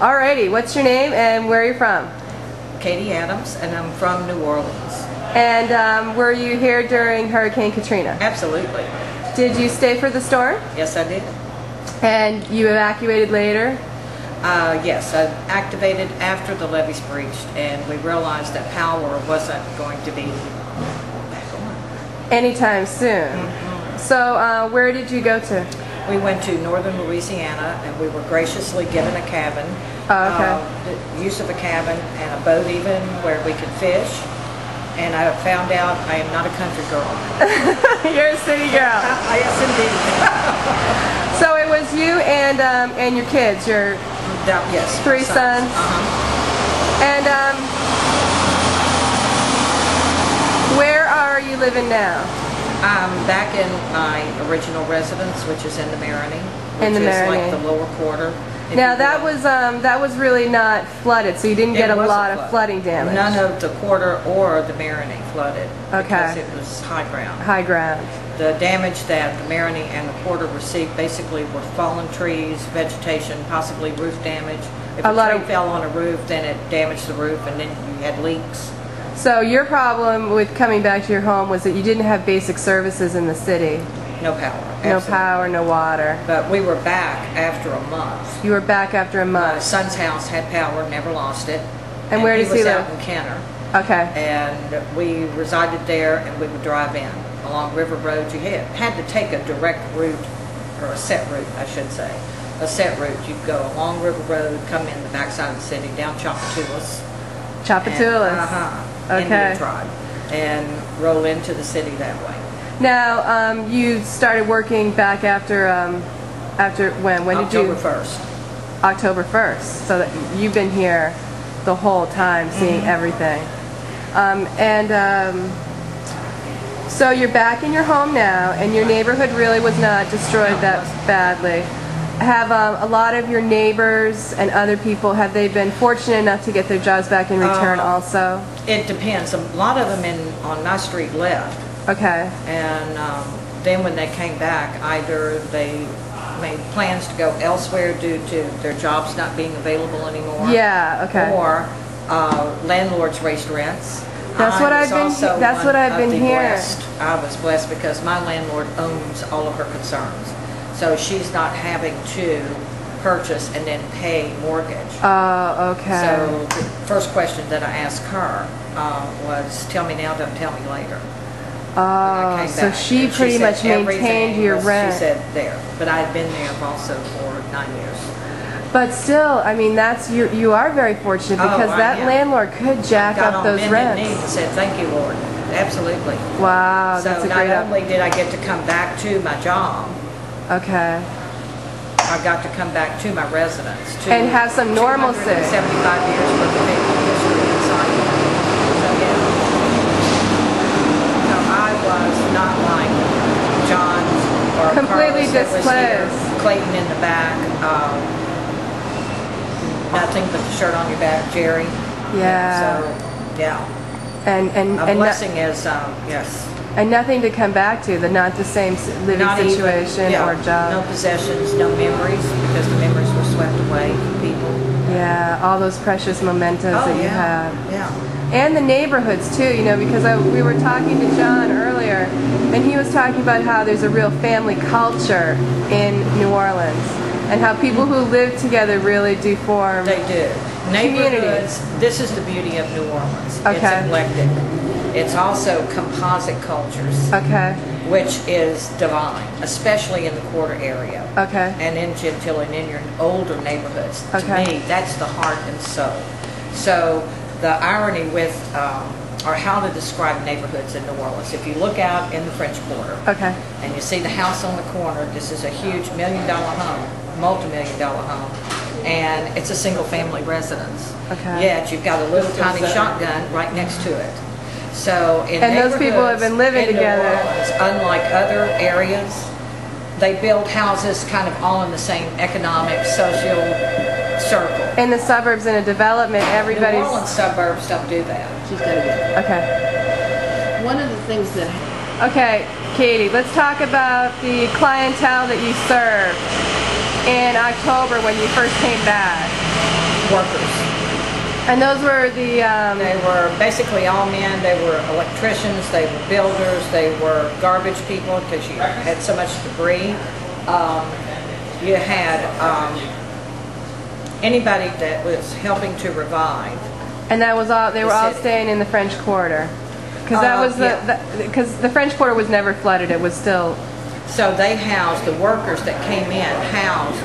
Alrighty, what's your name and where are you from? Katie Adams, and I'm from New Orleans. And were you here during Hurricane Katrina? Absolutely. Did you stay for the storm? Yes, I did. And you evacuated later? Yes, I activated after the levees breached, and we realized that power wasn't going to be back on anytime soon. So where did you go to? We went to northern Louisiana, and we were graciously given a cabin. Oh, okay. The use of a cabin and a boat even where we could fish. And I found out I am not a country girl. You're a city girl. Yes, indeed. So it was you and your kids, your yes, three sons. And where are you living now? I'm back in my original residence, which is in the Marigny, In the Marigny. like the lower quarter. Now that was really not flooded, so you didn't get a lot of flooding damage. None of the quarter or the Marigny flooded because it was high ground. High ground. The damage that the Marigny and the quarter received basically were fallen trees, vegetation, possibly roof damage. If a tree fell on a roof, then it damaged the roof, and then you had leaks. So your problem with coming back to your home was that you didn't have basic services in the city. No power. Absolutely. No power, no water. But we were back after a month. You were back after a month. My son's house had power, never lost it. And where does he live? He was out in Kenner. Okay. And we resided there, and we would drive in along River Road. You had to take a direct route, or a set route, I should say. A set route. You'd go along River Road, come in the backside of the city, down Chapatulas. Chapatulas. Okay. Indian tribe, and roll into the city that way. Now, you started working back after when? When did you? October 1st. October 1st. So that you've been here the whole time, seeing everything. So you're back in your home now, and your neighborhood really was not destroyed that badly. Have a lot of your neighbors and other people, have they been fortunate enough to get their jobs back in return also? It depends. A lot of them on my street left. Okay. And then when they came back, either they made plans to go elsewhere due to their jobs not being available anymore. Yeah, okay. Or landlords raised rents. That's what I've been hearing. I was blessed because my landlord owns all of her concerns. So she's not having to purchase and then pay mortgage. Oh, okay. So the first question that I asked her was, tell me now, don't tell me later. Oh, so she pretty much maintained your rent. She said there, but I had been there also for 9 years. But still, I mean, you are very fortunate because that landlord could jack up those rents. And said, thank you, Lord. Absolutely. Wow, that's a great. So not only did I get to come back to my job, okay, I got to come back to my residence and have some normalcy. 75 years worth of history inside. So yeah. So I was not like John or completely Carlos displaced. Clayton in the back. Nothing but the shirt on your back, Jerry. Yeah. So yeah. And a blessing is yes. And nothing to come back to, not the same living situation or job. No possessions, no memories, because the memories were swept away from people. Yeah, all those precious mementos that you have. Yeah. And the neighborhoods too, you know, because we were talking to John earlier, and he was talking about how there's a real family culture in New Orleans, and how people who live together really do form. They do. Neighborhoods. This is the beauty of New Orleans. Okay. It's eclectic. It's also composite cultures, okay, which is divine, especially in the quarter area, okay, and in Gentilly and in your older neighborhoods. Okay. To me, that's the heart and soul. So the irony with, or how to describe neighborhoods in New Orleans, if you look out in the French Quarter, okay, and you see the house on the corner, this is a huge $1 million home, multi-million-dollar home, and it's a single-family residence. Okay. Yet you've got a little tiny shotgun right next to it. So in and those people have been living together. New Orleans, unlike other areas, they build houses kind of all in the same economic, social circle. In the suburbs, in a development, everybody's. New Orleans suburbs don't do that. She's got to go. Okay. One of the things that. Okay, Katie, let's talk about the clientele that you served in October when you first came back. workers. And those were the... They were basically all men. They were electricians, they were builders, they were garbage people because you had so much debris. You had anybody that was helping to revive. And that was all, they were all staying in the French Quarter. Because that was because the French Quarter was never flooded, it was still... So they housed, the workers that came in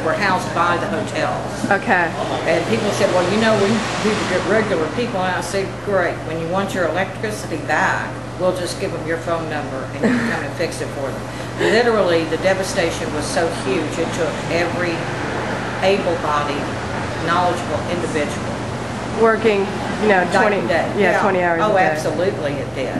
were housed by the hotels. Okay. And people said, well, you know, we need to get regular people. And I said, great, when you want your electricity back, we'll just give them your phone number and you can come and fix it for them. Literally, the devastation was so huge, it took every able-bodied, knowledgeable individual working, you know, 20 day. Yeah, 20 hours a Oh, day. absolutely it did.